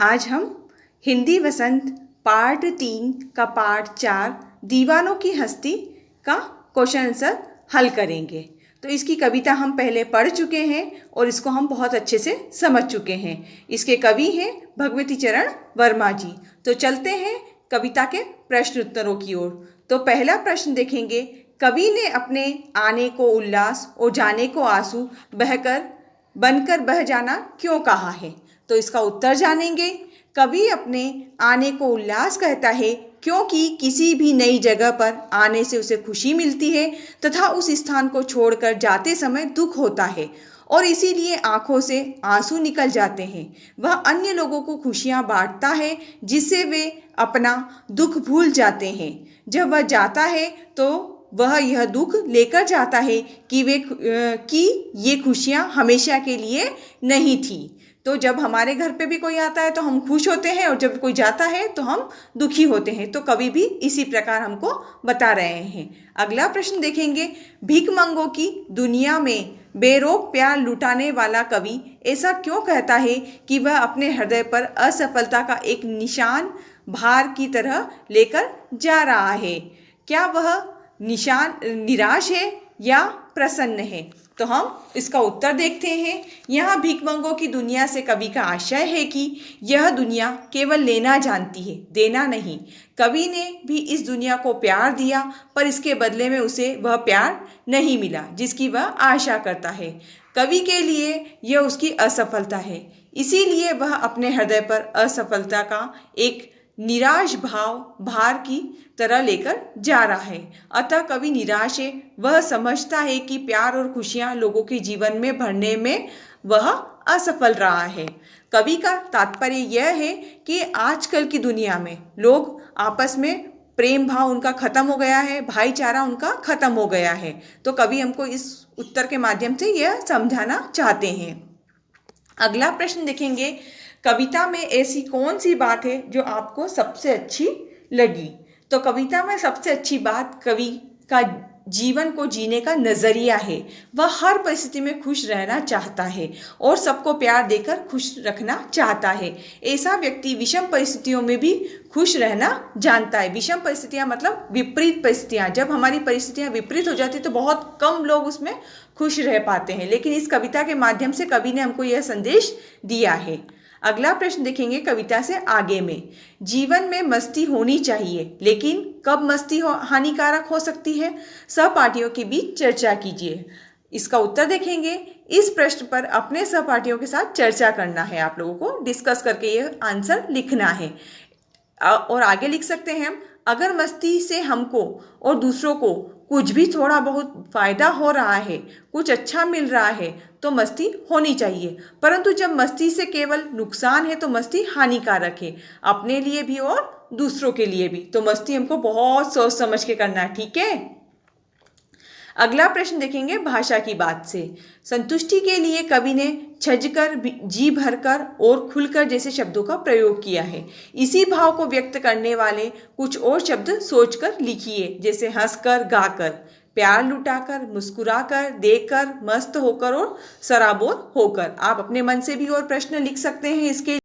आज हम हिंदी वसंत पार्ट 3 का पार्ट 4 दीवानों की हस्ती का क्वेश्चन आंसर हल करेंगे। तो इसकी कविता हम पहले पढ़ चुके हैं और इसको हम बहुत अच्छे से समझ चुके हैं। इसके कवि हैं भगवती चरण वर्मा जी। तो चलते हैं कविता के प्रश्न उत्तरों की ओर। तो पहला प्रश्न देखेंगे, कवि ने अपने आने को उल्लास और जाने को आंसू बनकर बह जाना क्यों कहा है। तो इसका उत्तर जानेंगे। कवि अपने आने को उल्लास कहता है क्योंकि किसी भी नई जगह पर आने से उसे खुशी मिलती है तथा उस स्थान को छोड़कर जाते समय दुख होता है और इसीलिए आंखों से आंसू निकल जाते हैं। वह अन्य लोगों को खुशियां बांटता है जिससे वे अपना दुख भूल जाते हैं। जब वह जाता है तो वह यह दुख लेकर जाता है कि ये खुशियां हमेशा के लिए नहीं थी। तो जब हमारे घर पे भी कोई आता है तो हम खुश होते हैं और जब कोई जाता है तो हम दुखी होते हैं। तो कवि भी इसी प्रकार हमको बता रहे हैं। अगला प्रश्न देखेंगे, भिखमंगों की दुनिया में बेरोक प्यार लुटाने वाला कवि ऐसा क्यों कहता है कि वह अपने हृदय पर असफलता का एक निशान भार की तरह लेकर जा रहा है। क्या वह निशान निराश है या प्रसन्न है। तो हम इसका उत्तर देखते हैं। यहाँ भिखमंगों की दुनिया से कवि का आशय है कि यह दुनिया केवल लेना जानती है, देना नहीं। कवि ने भी इस दुनिया को प्यार दिया पर इसके बदले में उसे वह प्यार नहीं मिला जिसकी वह आशा करता है। कवि के लिए यह उसकी असफलता है, इसीलिए वह अपने हृदय पर असफलता का एक निराश भार की तरह लेकर जा रहा है। अतः कवि निराश है। वह समझता है कि प्यार और खुशियां लोगों के जीवन में भरने में वह असफल रहा है। कवि का तात्पर्य यह है कि आजकल की दुनिया में लोग आपस में प्रेम भाव उनका खत्म हो गया है, भाईचारा उनका खत्म हो गया है। तो कवि हमको इस उत्तर के माध्यम से यह समझाना चाहते हैं। अगला प्रश्न देखेंगे, कविता में ऐसी कौन सी बात है जो आपको सबसे अच्छी लगी। तो कविता में सबसे अच्छी बात कवि का जीवन को जीने का नज़रिया है। वह हर परिस्थिति में खुश रहना चाहता है और सबको प्यार देकर खुश रखना चाहता है। ऐसा व्यक्ति विषम परिस्थितियों में भी खुश रहना जानता है। विषम परिस्थितियां मतलब विपरीत परिस्थितियां। जब हमारी परिस्थितियां विपरीत हो जाती तो बहुत कम लोग उसमें खुश रह पाते हैं, लेकिन इस कविता के माध्यम से कवि ने हमको यह संदेश दिया है। अगला प्रश्न देखेंगे कविता से आगे में, जीवन में मस्ती होनी चाहिए लेकिन कब मस्ती हानिकारक हो सकती है। सहपाठियों के बीच चर्चा कीजिए। इसका उत्तर देखेंगे। इस प्रश्न पर अपने सहपाठियों के साथ चर्चा करना है। आप लोगों को डिस्कस करके यह आंसर लिखना है। और आगे लिख सकते हैं हम, अगर मस्ती से हमको और दूसरों को कुछ भी थोड़ा बहुत फायदा हो रहा है, कुछ अच्छा मिल रहा है तो मस्ती होनी चाहिए। परंतु जब मस्ती से केवल नुकसान है तो मस्ती हानिकारक है, अपने लिए भी और दूसरों के लिए भी। तो मस्ती हमको बहुत सोच समझ के करना है, ठीक है। अगला प्रश्न देखेंगे भाषा की बात से। संतुष्टि के लिए कवि ने छजकर, जी भरकर और खुलकर जैसे शब्दों का प्रयोग किया है। इसी भाव को व्यक्त करने वाले कुछ और शब्द सोचकर लिखिए, जैसे हंसकर, गाकर, प्यार लुटाकर, मुस्कुराकर, देकर, मस्त होकर और सराबोर होकर। आप अपने मन से भी और प्रश्न लिख सकते हैं इसके